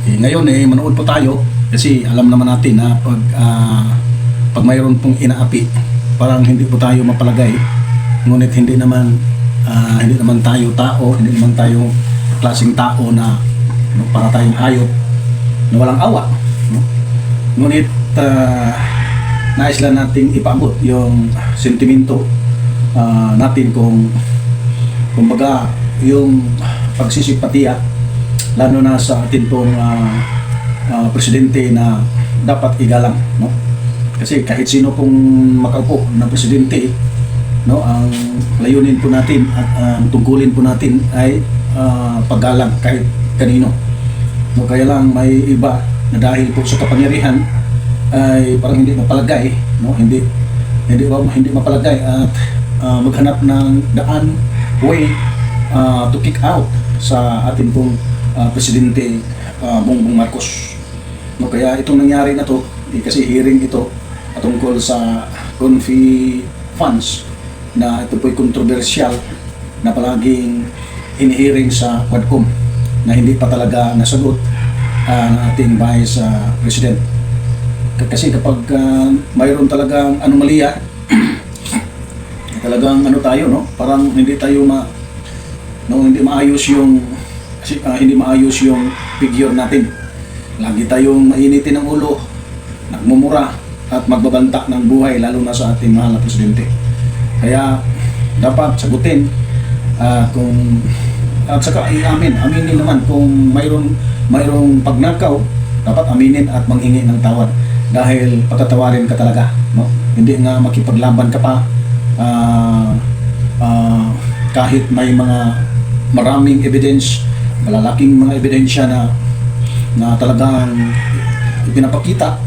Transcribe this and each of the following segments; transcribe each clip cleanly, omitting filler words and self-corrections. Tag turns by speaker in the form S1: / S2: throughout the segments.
S1: Ngayon manood po tayo kasi alam naman natin na pag mayroon pong inaapi, parang hindi po tayo mapalagay. Ngunit hindi naman tayo tao, hindi naman tayo klaseng tao na para tayong hayop na walang awa. Ngunit nais lang nating ipaabot yung sentimento natin kung kumbaga yung pagsisipatiya lalo na sa atin pong presidente na dapat igalang, no? Kasi kahit sino pong makaupo na presidente, no, ang layunin po natin at ang tungkulin po natin ay paggalang kahit kanino. No, kaya lang may iba na dahil po sa kapangyarihan ay parang hindi mapalagay, no? Hindi mapalagay at maghanap ng daan, way to kick out sa ating pong Presidente Bongbong Marcos. No, kaya itong nangyari na to, kasi hearing ito tungkol sa Confi funds na ito po'y kontrobersyal na palaging hinihiring sa Quadcom na hindi pa talaga nasagot ng ating Vice President. Kasi kapag mayroon talagang anomalya, talagang tayo, no? Parang hindi tayo hindi maayos yung figure natin. Lagi tayong mainitin ng ulo, nagmumura at magbabanta ng buhay lalo na sa ating mahal na presidente. Kaya dapat sagutin at saka aminin naman kung mayroong pagnakaw, dapat aminin at manghingi ng tawad dahil patatawarin ka talaga, no? Hindi nga makipaglaban ka pa kahit may maraming evidence, malalaking mga ebidensya na talagang ipinapakita.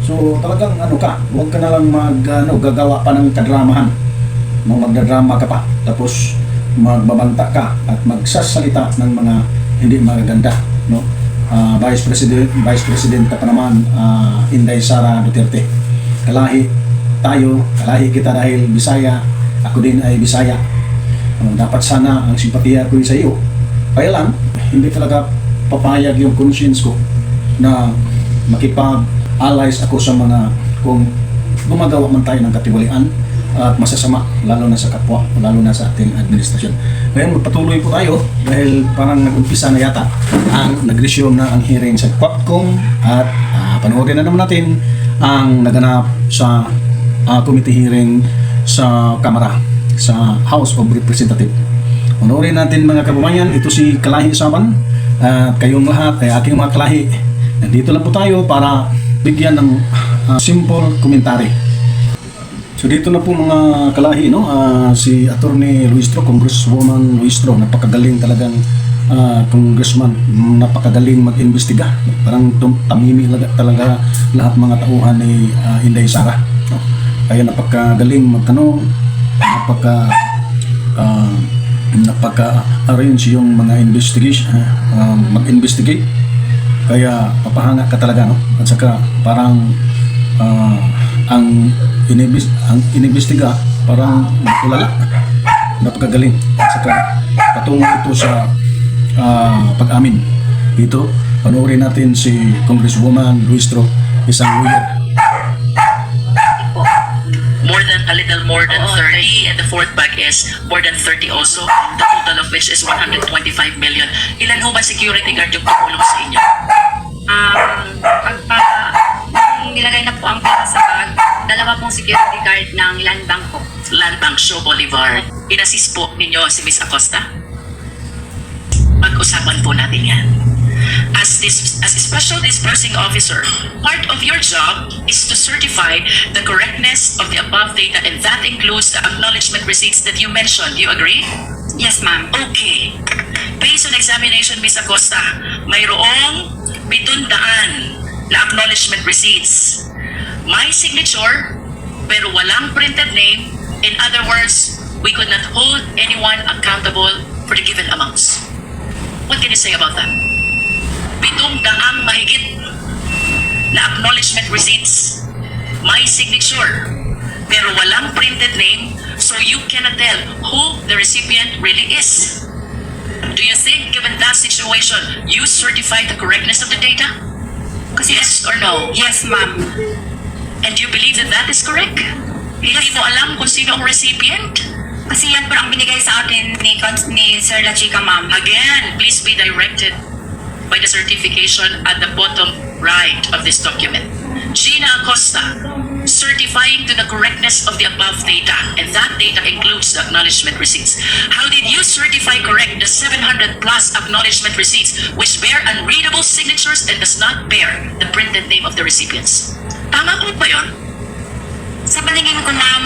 S1: So talagang huwag ka na lang gagawa pa ng kadramahan. Magdadrama ka pa, tapos magbabanta ka at magsasalita ng mga hindi magaganda, no? Vice President ka pa naman, Inday Sara Duterte. Kalahi kita dahil Bisaya, ako din ay Bisaya. Dapat sana ang simpatiya ko sa iyo. Kaya lang, hindi talaga papayag yung conscience ko na makipag-allies ako sa mga kung gumagawa man tayo ng katiwalian at masasama, lalo na sa kapwa, lalo na sa ating administrasyon. Ngayon magpatuloy po tayo dahil parang nag-umpisa na yata nag-resume na ang hearing sa Quadcom at panoorin na naman natin ang naganap sa committee hearing sa Kamara, sa House of Representatives. Panoorin natin mga kababayan, ito si Kalahi Saban at kayong lahat ay aking mga kalahi. Nandito lang po tayo para bigyan ng simple commentary. So dito na po mga kalahi, no? Si Attorney Luistro, Congresswoman Luistro, napakagaling talagang congressman, napakagaling mag-imbestiga. Parang tamimi talaga lahat mga tauhan ni Inday Sara, no? Kaya napakagaling magtanong, napaka-arrange yung mga investigation, mag-investigate. Kaya papahanga ka talaga, no? At saka parang ang inimbestiga parang tulala, napakagaling. At saka patungo ito sa pag-amin. Dito, panoorin natin si Congresswoman Luistro, isang lawyer.
S2: A little more than 30, and the fourth bag is more than 30 also, the total of which is 125 million. Ilan ho ba security guard yung tumulong sa inyo?
S3: Nilagay na po ang pera sa bag, dalawa pong security guard ng Land Bank po.
S2: Land Bank Show Boulevard. Inassist po ninyo si Miss Acosta? Pag-usapan po natin yan. As a special dispersing officer, part of your job is to certify the correctness of the above data, and that includes the acknowledgement receipts that you mentioned. Do you agree?
S3: Yes, ma'am.
S2: Okay. Based on examination, Ms. Acosta, mayroong 700 na acknowledgement receipts. My signature, pero walang printed name. In other words, we could not hold anyone accountable for the given amounts. What can you say about that? 700 mahigit na acknowledgement receipts. My signature, pero walang printed name, so you cannot tell who the recipient really is. Do you think, given that situation, you certified the correctness of the data? Yes or no?
S3: Yes, ma'am.
S2: And you believe that that is correct? Hindi mo alam kung sino ang recipient?
S3: Kasi yan po ang binigay sa akin ni Sir La Chica, ma'am.
S2: Again, please be directed by the certification at the bottom right of this document. Gina Acosta, certifying to the correctness of the above data, and that data includes the acknowledgement receipts. How did you certify correct the 700 plus acknowledgement receipts which bear unreadable signatures and does not bear the printed name of the recipients? Tama po ba yun?
S3: Sa paningin ko, ma'am,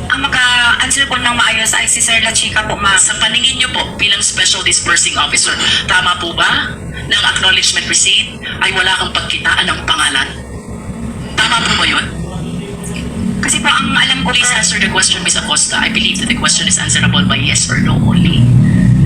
S3: ang maka-answer po ng maayos ay si Sir La Chica po, ma'am.
S2: Sa paningin niyo po bilang Special Disbursing Officer, tama po ba na ang acknowledgement receipt ay wala kang pagkitaan ng pangalan? Tama po ba yun?
S3: Kasi po ang alam ko,
S2: Please answer the question, Ms. Acosta. I believe that the question is answerable by yes or no only.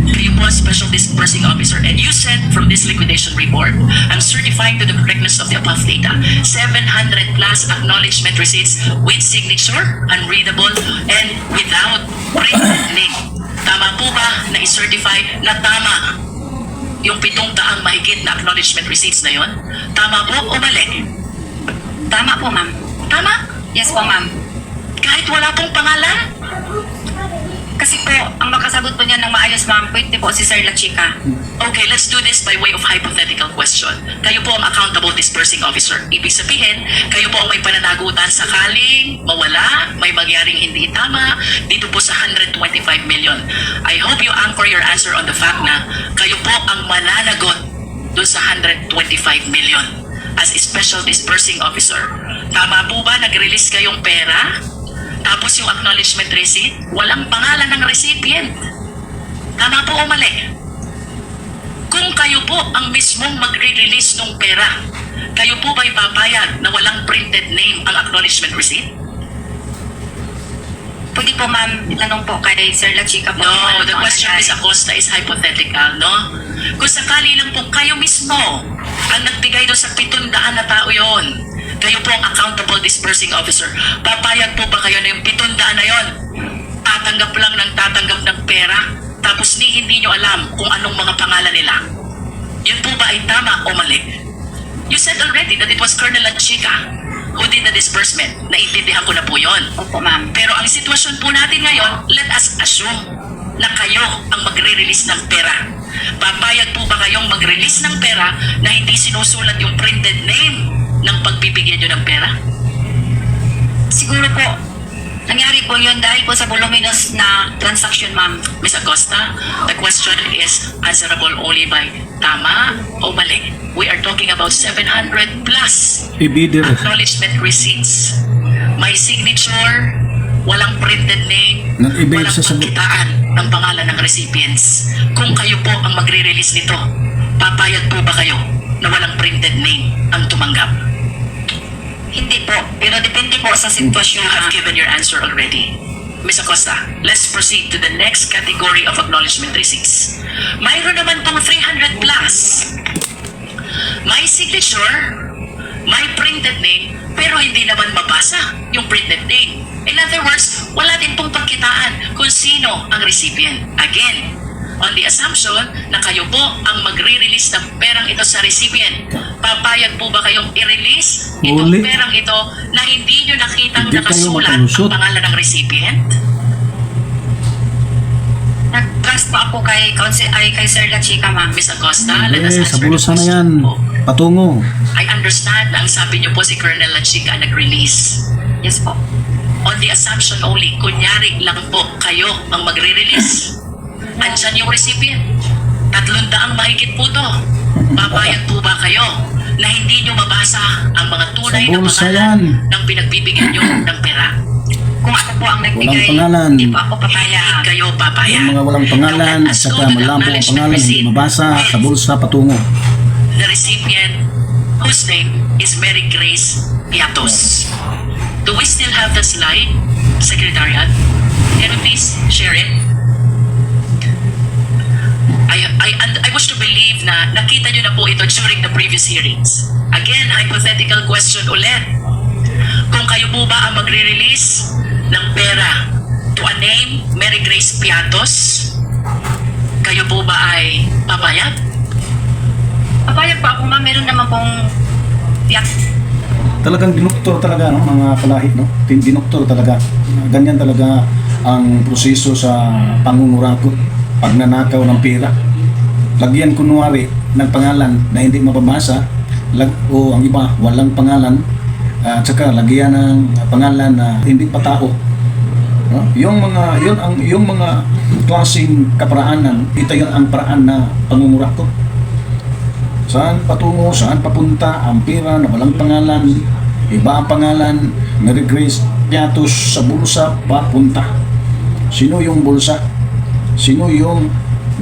S2: Kayo po ang Special Disbursing Officer and you said from this liquidation report, I'm certifying to the correctness of the above data, 700 plus acknowledgement receipts with signature, unreadable, and without printed name. Tama po ba na i-certify na tama yung 700 mahigit na acknowledgement receipts na yon? Tama po o mali?
S3: tama po, ma'am.
S2: Tama?
S3: Yes po, ma'am.
S2: Kahit wala pong pangalan?
S3: Kasi po, ang makasagot po niya ng maayos, ma'am, pwede po si Sir La Chica.
S2: Okay, let's do this by way of hypothetical question. Kayo po ang accountable disbursing officer. Ibig sabihin, kayo po ang may pananagutan sakaling mawala, may mangyaring hindi tama dito po sa 125 million. I hope you anchor your answer on the fact na kayo po ang mananagot doon sa 125 million as a special disbursing officer. Tama po ba nag-release kayong pera? Tapos yung acknowledgement receipt, walang pangalan ng recipient. Tama po o mali? Kung kayo po ang mismong magre-release ng pera, kayo po ba'y papayag na walang printed name ang acknowledgement receipt?
S3: Pwede po, ma'am, itanong po kay Sir La Chica po.
S2: No,
S3: kung ano
S2: the
S3: po ang
S2: question,
S3: nangyari.
S2: Ms. Acosta, is hypothetical, no? Kung sakali lang po kayo mismo ang nagbigay doon sa 700 na tao yon, kayo po ang accountable disbursing officer, papayag po ba kayo na yung 700 na yon? Tatanggap lang ng tatanggap ng pera, tapos hindi nyo alam kung anong mga pangalan nila. Yun po ba ay tama o mali? You said already that it was Colonel La Chica who did the disbursement. Naintindihan ko na po yun.
S3: Opo, ma'am.
S2: Pero ang sitwasyon po natin ngayon, let us assume na kayo ang magre-release ng pera. Papayag po ba kayong mag-release ng pera na hindi sinusulat yung printed name ng pagbibigyan nyo ng pera?
S3: Siguro po, nangyari po yun dahil po sa voluminous na transaction, ma'am.
S2: Ms. Acosta, the question is answerable only by tama o mali. We are talking about 700 plus
S1: Ibidir.
S2: acknowledgement receipts. May signature, walang printed name,
S1: Nag-ibig
S2: walang
S1: sa sagot.
S2: pagkitaan ng pangalan ng recipients. Kung kayo po ang magre-release nito, papayag po ba kayo na walang printed name ang tumanggap?
S3: Hindi po, pero depende po sa sitwasyon.
S2: You have
S3: ma'am.
S2: given your answer already. Ms. Acosta, let's proceed to the next category of acknowledgement receipts. Mayroon naman pong 300 plus. May signature, may printed name, pero hindi naman mabasa yung printed name. In other words, wala din pong pagkitaan kung sino ang recipient. Again, on the assumption na kayo po ang magre-release ng perang ito sa recipient, papayag po ba kayong i-release itong
S1: Uli.
S2: perang ito na hindi nyo nakitang
S1: Hindi kayo
S2: nakasulat
S1: makalusot.
S2: ang pangalan ng recipient?
S3: Nag-trust po ako kay Sir La Chica, ma'am.
S2: Ms. Acosta, let us
S1: Eh,
S2: answer
S1: sa
S2: the
S1: bulsa na
S2: question
S1: yan.
S2: po.
S1: Patungo.
S2: I understand na ang sabi niyo po si Colonel La Chica nag-release.
S3: Yes po.
S2: On the assumption only, kunyari lang po kayo ang magre-release. Andyan yung recipient. 300 mahigit po to. Papayag po ba kayo na hindi nyo mabasa ang mga tunay
S1: Sa
S2: na
S1: bulsa
S2: pangalan
S1: yan.
S2: ng pinagbibigyan nyo ng pera?
S3: Kung ako po ang nagbigay,
S1: Walang pangalan.
S3: hindi po ako
S2: Hindi
S3: papayag.
S2: kayo papayag.
S1: Yung mga walang pangalan
S2: Now,
S1: at
S2: let us go
S1: saka
S2: to the
S1: malabo ang
S2: acknowledgement
S1: pangalan, hindi
S2: receipt
S1: mabasa
S2: with
S1: sa bulsa patungo.
S2: the recipient whose name is Mary Grace Piatos. Do we still have the slide, Secretariat? Can you please share it? I wish to believe na nakita nyo na po ito during the previous hearings. Again, hypothetical question ulit. Kung kayo po ba ang magre-release ng pera to a name, Mary Grace Piatos, Kayo po ba ay papayag?
S3: Papayag po ako ma'am, meron naman pong
S1: Talagang dinoktor talaga, no, mga kalahit, no? Dinoktor talaga. Ganyan talaga ang proseso sa pangungurakot, pagnanakaw ng pera. Lagyan kunwari ng pangalan na hindi mababasa, o ang iba walang pangalan, at saka lagyan ng pangalan na hindi patao. No? Yung mga klaseng kaparaanan, ito yun ang paraan na pangungurakot. Saan patungo, saan papunta ang pera na walang pangalan, iba ang pangalan, Mary Grace Piatos sa bulsa papunta. Sino yung bulsa? Sino yung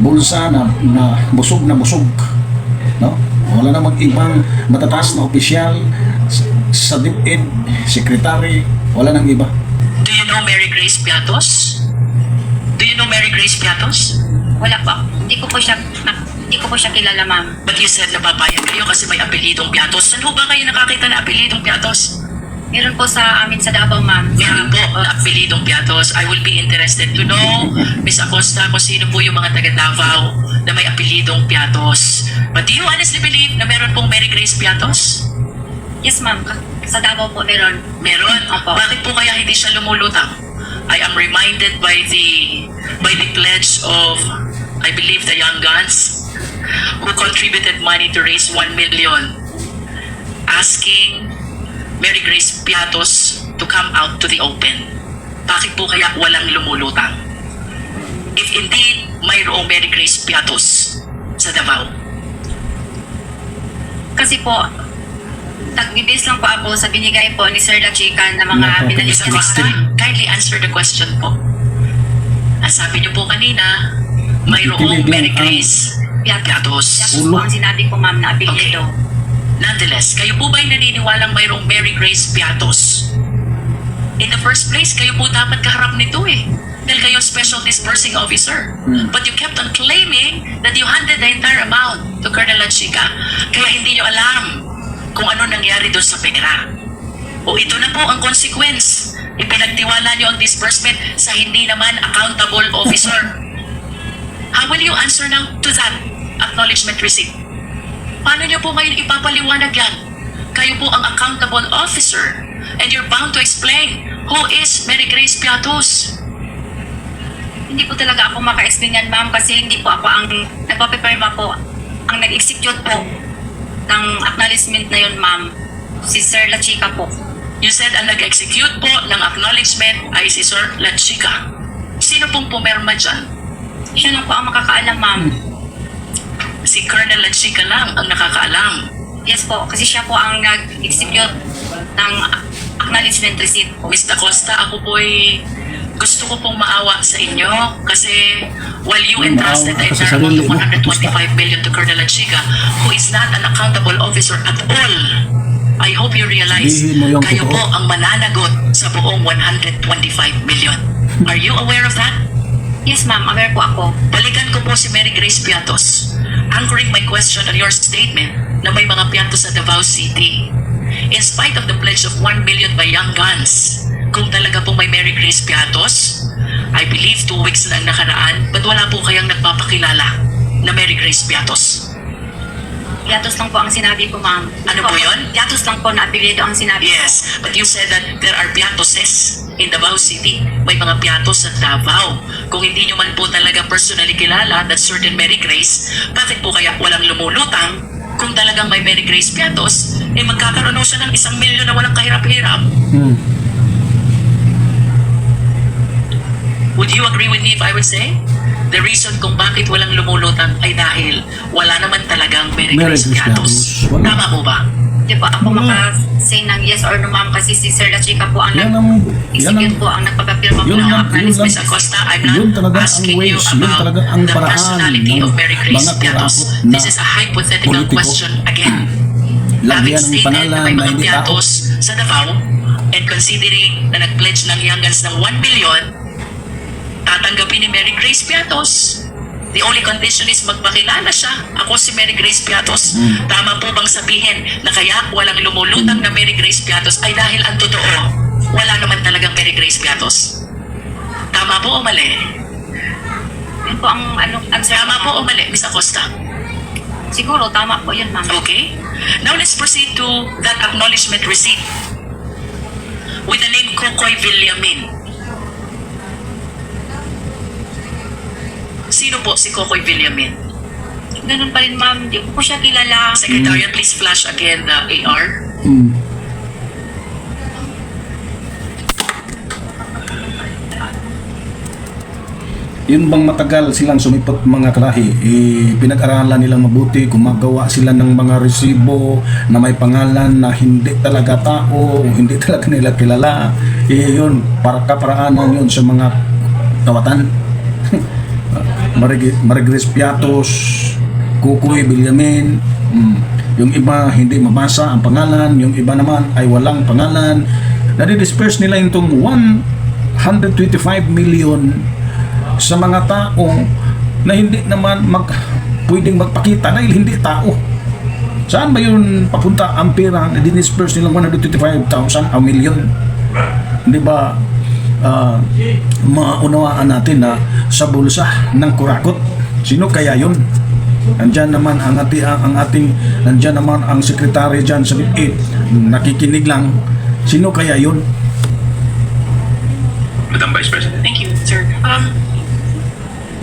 S1: bulsa na busog na busog? No? Wala namang ibang matataas na opisyal sa DepEd, sekretary, wala nang iba.
S2: Do you know Mary Grace Piatos? Do you know Mary Grace Piatos?
S3: wala po. Hindi ko po siya kilala ma'am.
S2: But you said napapayag kayo kasi may apelidong Piatos. Saan ho ba kayo nakakita na apelidong Piatos?
S3: Meron po sa amin sa Davao ma'am.
S2: Meron po na apelidong Piatos. I will be interested to know, Miss Acosta, kung sino po yung mga taga Davao na may apelidong Piatos. But do you honestly believe na meron pong Mary Grace Piatos?
S3: Yes ma'am, sa Davao po meron.
S2: Meron?
S3: Opo.
S2: Bakit po kaya hindi siya lumulutang? I am reminded by the pledge of, I believe, the Young Guns who contributed money to raise 1 million asking Mary Grace Piatos to come out to the open. Bakit po kaya walang lumulutang? If indeed mayroong Mary Grace Piatos sa Davao.
S3: Kasi po, nagbibis lang po ako sa binigay po ni Sir La Chica na mga
S1: Opo.
S3: binalik
S2: Miss
S3: niya sa
S2: Acosta, kindly answer the question po. Ang sabi niyo po kanina, mayroong
S1: Kikilig lang
S2: Mary
S1: ang-
S2: Grace Piatos.
S3: Yan po ang sinabi ko ma'am na apelyido.
S2: Nonetheless, kayo po ba'y naniniwalang mayroong Mary Grace Piatos? In the first place, kayo po dapat kaharap nito eh. Dahil kayo Special Dispersing Officer. But you kept on claiming that you handed the entire amount to Colonel Lachica. Kaya hindi nyo alam kung ano nangyari doon sa pera. O ito na po ang consequence. Ipinagtiwala nyo ang disbursement sa hindi naman accountable officer. How will you answer now to that acknowledgement receipt? Paano nyo po ngayon ipapaliwanag yan? Kayo po ang accountable officer and you're bound to explain who is Mary Grace Piatos.
S3: Hindi po talaga ako maka-explain yan ma'am kasi hindi po ako ang nagpapipirma po. Ang nag-execute po ng acknowledgement na yun ma'am, si Sir La Chica po.
S2: You said ang nag-execute po ng acknowledgement ay si Sir Lachica. Sino pong pumirma dyan?
S3: Siya lang po ang makakaalam ma'am.
S2: Si Colonel Lachica lang ang nakakaalam.
S3: Yes po, kasi siya po ang nag-execute ng acknowledgement receipt po.
S2: Mr. Costa, ako po'y gusto ko pong maawa sa inyo kasi while you entrusted the
S1: Maawa ka
S2: entire
S1: sa
S2: amount of
S1: sarili mo.
S2: 125 million to Colonel Lachica, who is not an accountable officer at all, I hope you realize
S1: Sabihin mo yung
S2: kayo
S1: totoo.
S2: po ang mananagot sa buong 125 million. Are you aware of that?
S3: Yes ma'am, aware po ako.
S2: Balikan ko po si Mary Grace Piatos. Anchoring my question on your statement na may mga Piatos sa Davao City. In spite of the pledge of 1 million by Young Guns, kung talaga pong may Mary Grace Piatos, I believe 2 weeks na ang nakaraan, ba't wala po kayang nagpapakilala na Mary Grace Piatos?
S3: Piatos lang po ang sinabi ko ma'am.
S2: Ano po yun?
S3: Piatos lang po na apelyido ang sinabi ko.
S2: Yes, but you said that there are Piatoses in Davao City. May mga Piatos sa Davao. Kung hindi nyo man po talaga personally kilala that certain Mary Grace, bakit po kaya walang lumulutang? Kung talagang may Mary Grace Piatos, eh magkakaroon siya ng 1 milyon na walang kahirap-hirap. Would you agree with me if I would say? The reason kung bakit walang lumulutang ay dahil wala naman talagang Mary Grace Piatos.
S1: Wala.
S2: Tama po ba?
S3: Hindi po ako
S1: Wala.
S3: maka-say ng yes or no ma'am kasi si Sir La Chica po ang
S1: Yan ang-
S3: nag-execute po ang nagpapapirma po
S1: yun
S3: ng
S1: lang-
S3: acknowledgement.
S2: Miss Acosta, I'm
S1: Yun
S2: not
S1: talaga ang
S2: asking you
S1: ways, yun
S2: about
S1: talaga ang
S2: the
S1: paraan
S2: personality
S1: ng
S2: of Mary Grace
S1: mga
S2: Piatos.
S1: kurakot na
S2: This is a hypothetical
S1: politiko.
S2: question again. Having
S1: Lagyan ng
S2: stated
S1: pangalan
S2: na may
S1: na
S2: mga
S1: hindi tao.
S2: Piatos sa Davao and considering na nag-pledge ng Young Guns ng 1 billion, tatanggapin ni Mary Grace Piatos. The only condition is magpakilala siya. Ako si Mary Grace Piatos. Tama po bang sabihin na kaya walang lumulutang na Mary Grace Piatos ay dahil ang totoo, wala naman talagang Mary Grace Piatos? Tama po o mali?
S3: Yun po ang answer.
S2: Tama po o mali, Miss Acosta?
S3: Siguro, tama po yun, ma'am.
S2: Okay. Now let's proceed to that acknowledgement receipt with the name Kokoy Villamin. Sino po si Kokoy Villamin?
S3: Ganun pa rin, ma'am. Hindi ko po siya kilala.
S2: Secretariat, please flash again the AR.
S1: Yun bang matagal silang sumipot mga kalahi, pinag-aralan nilang mabuti, gumagawa sila ng mga resibo na may pangalan na hindi talaga tao, hindi talaga nila kilala. Yun, para kaparaanan yun sa mga tawatan. Marigres Piatos, Kukoy Villamin. Yung iba hindi mabasa ang pangalan, yung iba naman ay walang pangalan. Nadi-disperse nila itong 125 million sa mga taong na hindi naman pwedeng magpakita dahil hindi tao. Saan ba yun papunta ang pera na dinisperse nilang 125,000 a million? Hindi ba maunawaan natin na sa bulsa ng kurakot? Sino kaya yun? Nandyan naman ang ating nandyan naman ang sekretary dyan sa BIT, nakikinig lang. Sino kaya yun?
S4: Madam Vice President.
S5: Thank you, sir.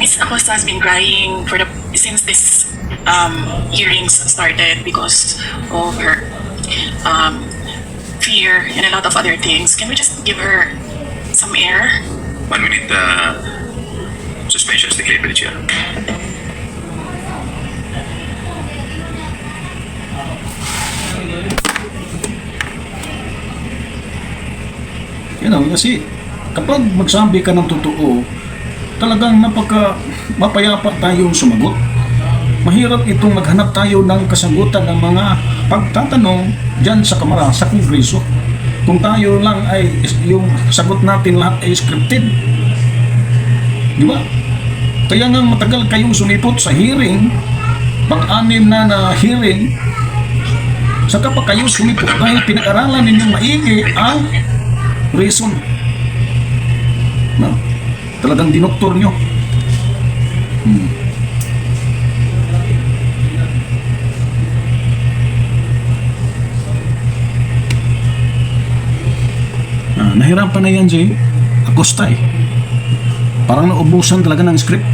S5: Ms. Acosta has been crying since this hearings started because of her fear and a lot of other things. Can we just give her some air?
S4: 1 minute suspension is declared by the chair.
S1: Kasi kapag magsabi ka ng totoo, talagang mapayapa tayong sumagot. Mahirap itong maghanap tayo ng kasagutan ng mga pagtatanong dyan sa Kamara, sa Kongreso. Kung tayo lang ay yung sagot natin lahat ay scripted. Di ba? Kaya nga matagal kayong sumipot sa hearing, pang-anim na hearing, saka pa kayo sumipot dahil pinag-aralan ninyong maigi ang reason. No? Talagang dinoktor nyo. Nahirapan na yan si Acosta eh. Parang naubusan talaga ng script.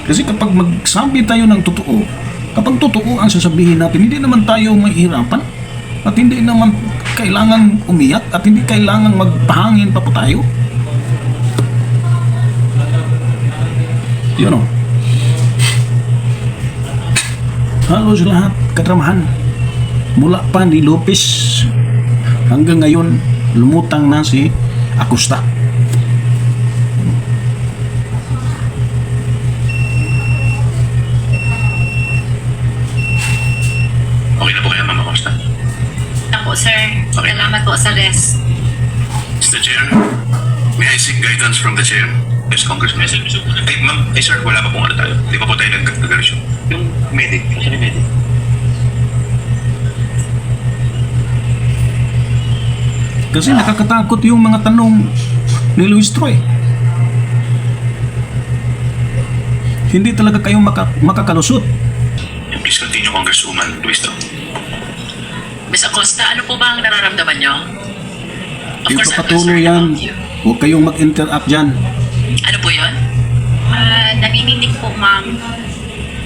S1: Kasi kapag magsabi tayo ng totoo, kapag totoo ang sasabihin natin, hindi naman tayo mahihirapan at hindi naman kailangan umiyak at hindi kailangan magpahangin pa po tayo. Yun o. Halos lahat katramahan. Mula pa ni Lopez hanggang ngayon lumutang na si Acosta.
S4: Okay na po kaya, Ma'am Acosta?
S3: Ako, sir.
S4: Okay.
S3: Salamat po sa rest.
S4: Mr. Chair, may I seek guidance from the chair? Yes, Congressman. Ay, ma'am, sir, wala pa pong ano tayo. Di pa po tayo nag-agarasyon. Yung medic. Kasi yung medic.
S1: Kasi nakakatakot yung mga tanong ni Luis Troy. Hindi talaga kayo makakalusot.
S4: Please continue, Congresswoman Luis Tro.
S2: Miss Acosta, ano po ba ang nararamdaman nyo? Of course, I'm
S1: Ipapatuloy
S2: concerned
S1: yan.
S2: about you.
S1: Huwag kayong mag-interact dyan.
S2: Ano po yun?
S3: Nanginginig po, ma'am.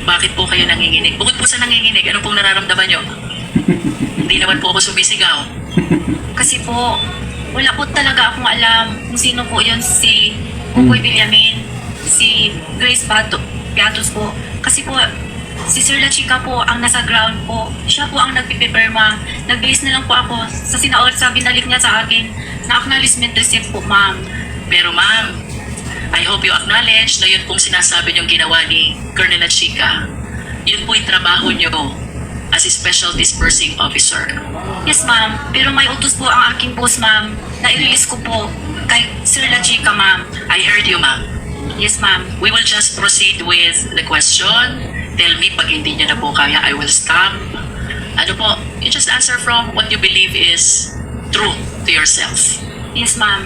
S2: Bakit po kayo nanginginig? Bukod po sa nanginginig, ano pong nararamdaman nyo? Hindi naman po ako sumisigaw.
S3: Kasi po, wala po talaga akong alam kung sino po yun si Kukoy Villamin, si Grace Piatos po. Kasi po, si Sir La Chica po ang nasa ground po. Siya po ang nagpipipirma. Nag-base na lang po ako sa binalik niya sa akin na acknowledgement receipt po, ma'am.
S2: Pero ma'am, I hope you acknowledge na yun pong sinasabi niyong ginawa ni Colonel La Chica. Yun po yung trabaho niyo as a special dispersing officer.
S3: Yes, ma'am. Pero may utos po ang aking boss, ma'am, na i-release ko po kay Sir La Chica, ma'am.
S2: I heard you, ma'am.
S3: Yes, ma'am.
S2: We will just proceed with the question. Tell me pag hindi niyo na po kaya, I will stop. Ano po, you just answer from what you believe is true to yourself.
S3: Yes, ma'am.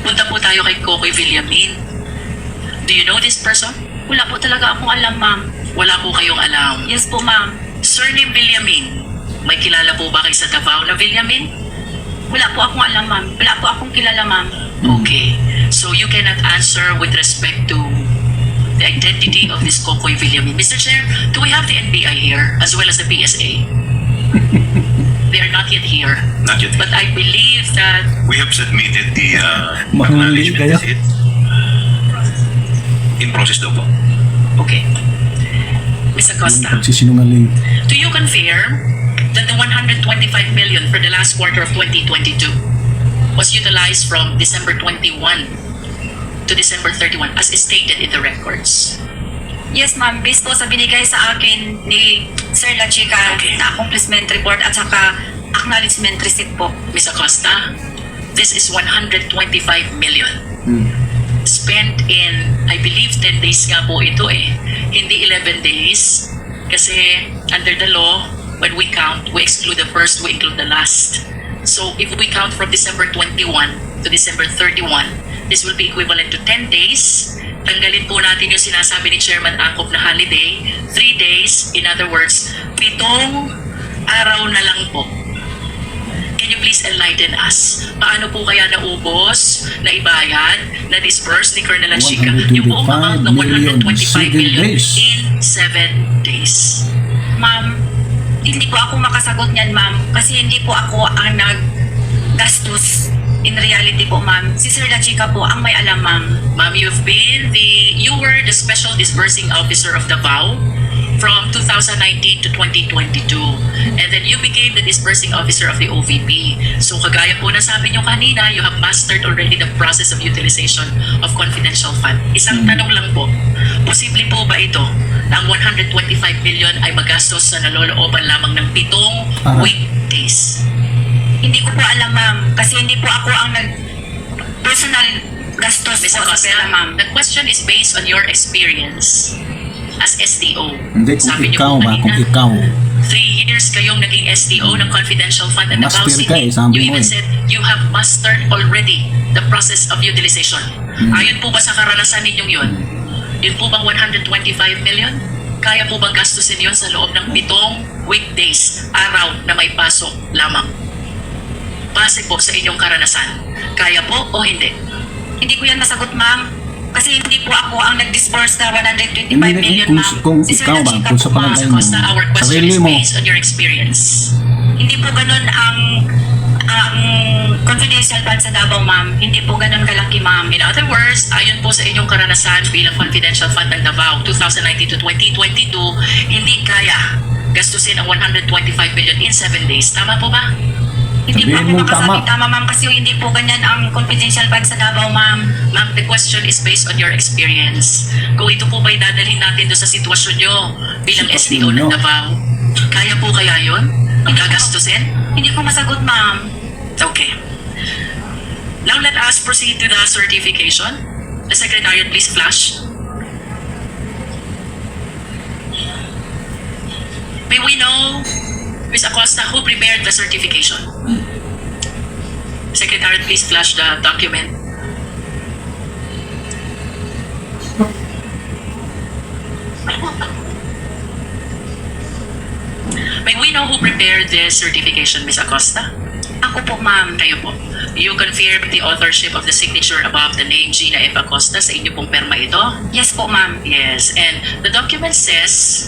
S2: Punta po tayo kay Kokoy Villamin. Do you know this person?
S3: Wala po talaga akong alam, ma'am.
S2: Wala po kayong alam.
S3: Yes po, ma'am.
S2: Surname Villamin. May kilala po ba kayo sa Davao na Villamin?
S3: Wala po akong alam, ma'am. Wala po akong kilala, ma'am.
S2: Okay. So you cannot answer with respect to the identity of this Kokoy Villamin. Mr. Chair, do we have the NBI here as well as the PSA? They are not yet here.
S4: Not yet.
S2: But I believe that
S4: We have submitted the
S1: Mahuli
S4: acknowledgement
S1: kayo.
S4: receipt. In process daw po.
S2: okay. Ms. Acosta,
S1: Pagsisinungaling.
S2: do you confirm that the 125 million for the last quarter of 2022 was utilized from December 21 to December 31 as stated in the records?
S3: Yes, ma'am. Based po sa binigay sa akin ni Sir La Chica
S2: Okay.
S3: na accomplishment report at saka acknowledgement receipt po.
S2: Ms. Acosta, this is 125 million. Spent in, I believe 10 days nga po ito eh. Hindi 11 days. Kasi under the law, when we count, we exclude the first, we include the last. So if we count from December 21 to December 31, this will be equivalent to 10 days. Tanggalin po natin yung sinasabi ni Chairman Angkop na holiday, 3 days, in other words, 7 araw na lang po. Can you please enlighten us? Paano po kaya naubos, naibayad, na-disperse ni Colonel Chica yung buong amount ng 125 million in 7 days?
S3: Ma'am, hindi po ako makasagot niyan, ma'am. Kasi hindi po ako ang naggastos. In reality po, ma'am. Si Sir La Chica po ang may alam, ma'am.
S2: Ma'am, you were the Special Disbursing Officer of Davao from 2019 to 2022. And then you became the Disbursing Officer of the OVP. So kagaya po na sabi nyo kanina, you have mastered already the process of utilization of confidential fund. Isang tanong lang po, posible po ba ito na ang 125 million ay magastos sa nalolooban lamang ng 7 weekdays?
S3: Hindi ko po alam, ma'am. Kasi hindi po ako ang personal gastos
S2: Ms.
S3: po sa
S2: Acosta,
S3: pera, ma'am.
S2: the question is based on your experience as SDO.
S1: Hindi, kung
S2: Sabi niyo
S1: ikaw
S2: po
S1: ba, kung
S2: kanina,
S1: ikaw.
S2: 3 years kayong naging SDO ng Confidential Fund at Davao
S1: Master
S2: City.
S1: ka eh, sabi
S2: You
S1: mo
S2: even
S1: eh.
S2: said you have mastered already the process of utilization. Ayon po ba sa karanasan ninyong yun? Yun po bang 125 million? Kaya po bang gastusin yun sa loob ng 7 weekdays, araw na may pasok lamang? Base po sa inyong karanasan. Kaya po o hindi?
S3: Hindi ko yan masagot, ma'am. Kasi hindi po ako ang nag-disburse na 125
S1: Hindi,
S3: million,
S1: kung-
S3: ma'am.
S1: kung
S3: Si Sir
S1: ikaw
S3: La
S1: ba,
S3: Chica
S1: kung
S3: po,
S1: sa
S3: ma'am.
S1: palagay
S2: Ms. Acosta, our question
S1: Sarili
S2: is
S1: mo.
S2: based on your experience.
S3: Hindi po ganun ang confidential fund sa Davao, ma'am. Hindi po ganun kalaki, ma'am.
S2: In other words, ayon po sa inyong karanasan bilang Confidential Fund ng Davao 2019 to 2022, hindi kaya gastusin ang 125 million in 7 days. Tama po ba?
S3: Hindi po
S1: Sabihin
S3: ako
S1: mo
S3: makasabi
S1: tama.
S3: tama, ma'am. Kasi hindi po ganyan ang confidential fund sa Davao, ma'am.
S2: Ma'am, the question is based on your experience. Kung ito po ba'y dadalhin natin doon sa sitwasyon nyo bilang
S1: Sitwasyon
S2: SDO ng
S1: nyo.
S2: Davao, kaya po kaya yun? Ang gagastusin?
S3: Hindi ko masagot, ma'am.
S2: Okay. Now let us proceed to the certification. The Secretariat, please flash. May we know, Ms. Acosta, who prepared the certification? Secretariat, please flash the document. May we know who prepared this certification, Ms. Acosta?
S3: Ako po, ma'am.
S2: Kayo po. You confirm the authorship of the signature above the name Gina F. Acosta sa inyo pong perma ito?
S3: Yes po, ma'am.
S2: Yes. And the document says,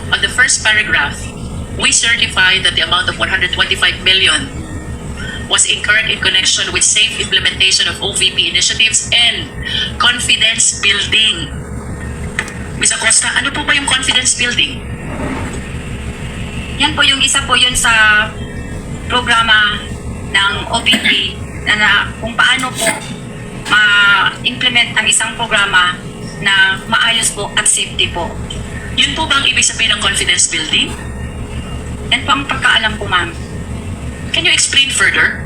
S2: on the first paragraph, we certify that the amount of 125 million was incurred in connection with safe implementation of OVP initiatives and confidence building. Ms. Acosta, ano po ba yung confidence building?
S3: Yan po yung isa po yun sa programa ng OVP na kung paano po ma-implement ang isang programa na maayos po at safety po.
S2: Yun po ba ang ibig sabihin ng confidence building?
S3: Yan po ang pagkaalam ko, ma'am.
S2: Can you explain further?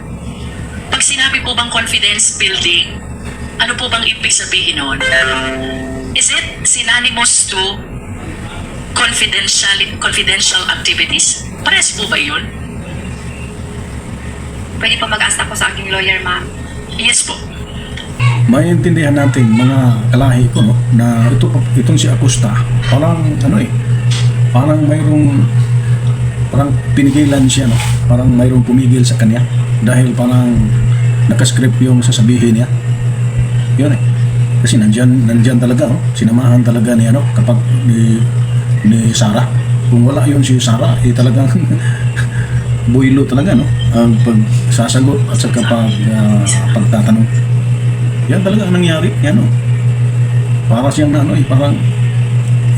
S2: Pag sinabi po bang confidence building, ano po bang ibig sabihin nun? Is it synonymous to confidential activities? Parehas po ba yun?
S3: Pwede po mag-ask ako sa aking lawyer, ma'am.
S2: Yes po.
S1: maintindihan natin mga kalahi ko, no, na itong si Acosta parang parang parang pinigilan siya, no, parang mayroong pumigil sa kanya dahil parang nakascript yung sasabihin niya. Yun kasi nandyan talaga, no, sinamahan talaga ni kapag ni Sarah. Kung wala yun si Sarah, talagang builo talaga, no, ang pagsasagot at saka pagtatanong. Yan talaga ang nangyari, yan, no. Para siyang parang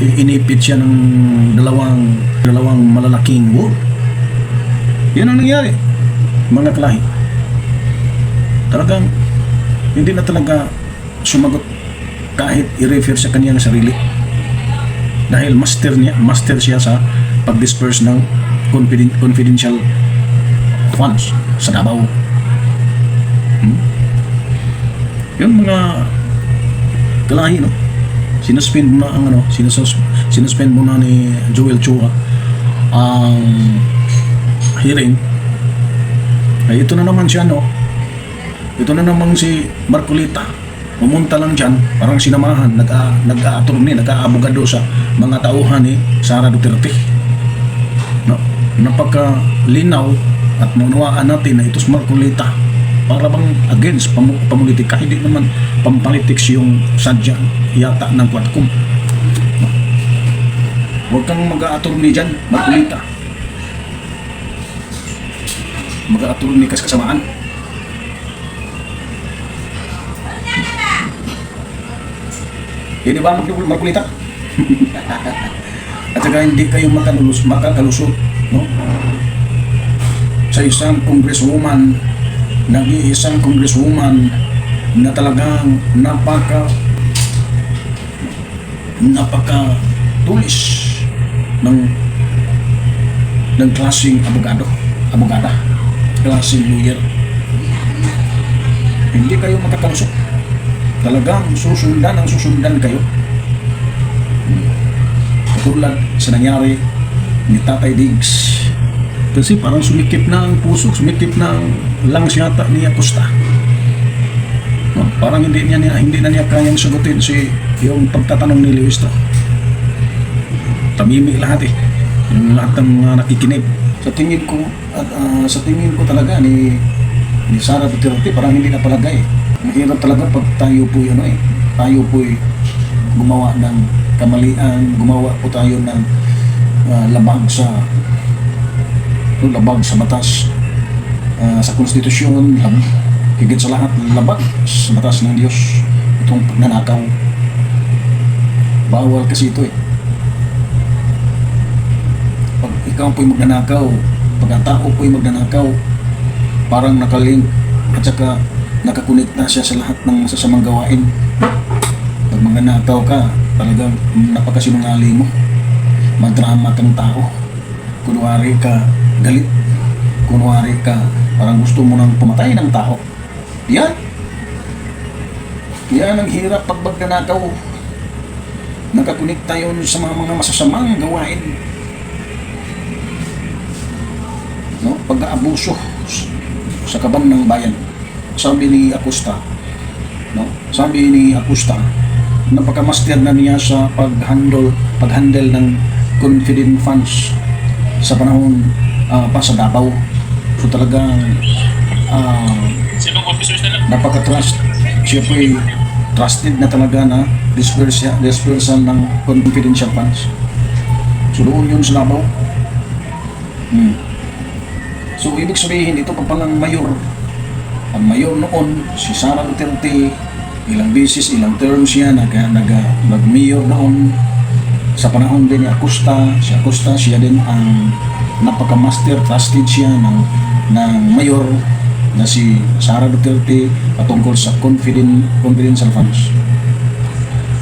S1: inipit siya ng dalawang malalaking wall. Yan ang nangyari, mga kalahi. Talagang hindi na talaga sumagot kahit i-refer sa kanyang sarili. Dahil master siya sa pag-disperse ng confidential funds sa Davao. Yung mga kalahi, no, sinuspend mo na ang sinuspend mo na ni Joel Chua ang hearing. Ay ito na naman siya, no, ito na naman si Marcolita pumunta lang dyan, parang sinamahan, nag-a-attorney, nag-aabogado sa mga tauhan ni Sara Duterte, no. Napaka-linaw at maunawaan natin na ito si Marcolita para bang against pamulitika, hindi naman pampalitics yung sadya yata ng Quadcom, no? Huwag kang mag-a-attorney dyan, Marcolita. Mag-a-attorney kas kasamaan. Hindi ba Marcolita? At saka hindi kayo makakalusot, no, sa isang congresswoman, nag-iisang congresswoman na talagang napaka tulis ng klaseng abogada, klaseng lawyer. Hindi kayo makakalusot. Talagang susundan kayo. Katulad sa nangyari ni Tatay Diggs. Kasi parang sumikip na ang puso, sumikip na ang lungs yata ni Acosta. No, parang hindi na niya kayang sagutin yung pagtatanong ni Luis to. Tamimi lahat yung lahat ng mga nakikinig. Sa tingin ko talaga ni Sara Duterte parang hindi na palagay. Mahirap talaga pag tayo po tayo po gumawa ng kamalian, gumawa po tayo ng labag sa batas, sa konstitusyon, higit sa lahat labag sa batas ng Diyos, itong pagnanakaw. Bawal kasi ito pag ikaw po'y magnanakaw, pag ang tao po'y magnanakaw, parang nakalink at saka nakakonekta siya sa lahat ng masasamang gawain. Pag magnanakaw ka, talagang napakasinungaling mo, madrama kang tao, kunwari ka galit, kunwari ka parang gusto mo nang pumatay ng tao. Yan ang hirap pag magnanakaw, nakakonekta yun sa mga masasamang gawain, no? Pag-aabuso sa kaban ng bayan. Sabi ni Acosta, napaka-master na niya sa pag-handle ng confident funds sa panahon pa sa Davao. So talagang napaka-trust. Siya po'y trusted na talaga na dispersal ng confidential funds. So doon yun sa Davao. So ibig sabihin, ito pa palang mayor. Ang mayor noon, si Sara Duterte, ilang beses, ilang terms siya nag-mayor noon. Sa panahon din ni Acosta, siya din ang napaka-master, trusted siya ng mayor na si Sara Duterte patungkol sa confidential funds.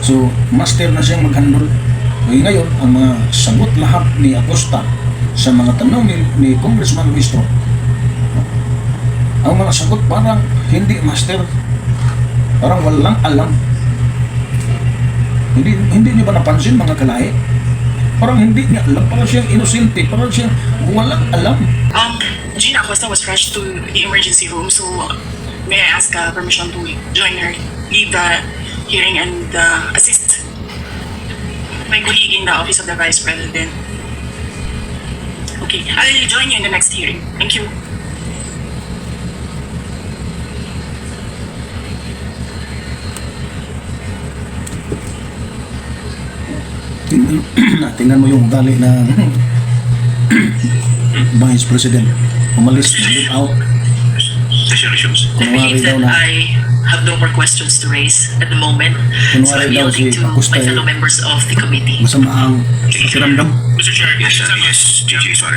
S1: So, master na siyang mag-handle. Ngayon, ang mga sagot lahat ni Acosta sa mga tanong ni Congressman Luistro, ang mga sagot parang hindi master, parang walang alam. Hindi niyo ba napansin, mga kalahi? Parang hindi niya alam, parang siyang inosente, parang siyang walang alam.
S5: Gina Acosta was rushed to the emergency room, so may I ask permission to join her leave the hearing and assist my colleague in the Office of the Vice President. Okay, I'll join you in the next hearing. Thank you.
S1: Tingnan mo yung ugali ng Vice President. Umalis, leave out.
S4: Session resumes.
S2: I
S1: Kunwari
S2: believe
S1: daw
S2: that
S1: na,
S2: I have no more questions to raise at the moment. So
S1: Kunwari
S2: I'm
S1: daw
S2: yielding
S1: si
S2: to
S1: Acosta
S2: my
S1: eh.
S2: fellow members of the committee.
S1: masama ang pakiramdam.
S4: Mr. Chair, yes, Gigi, sorry.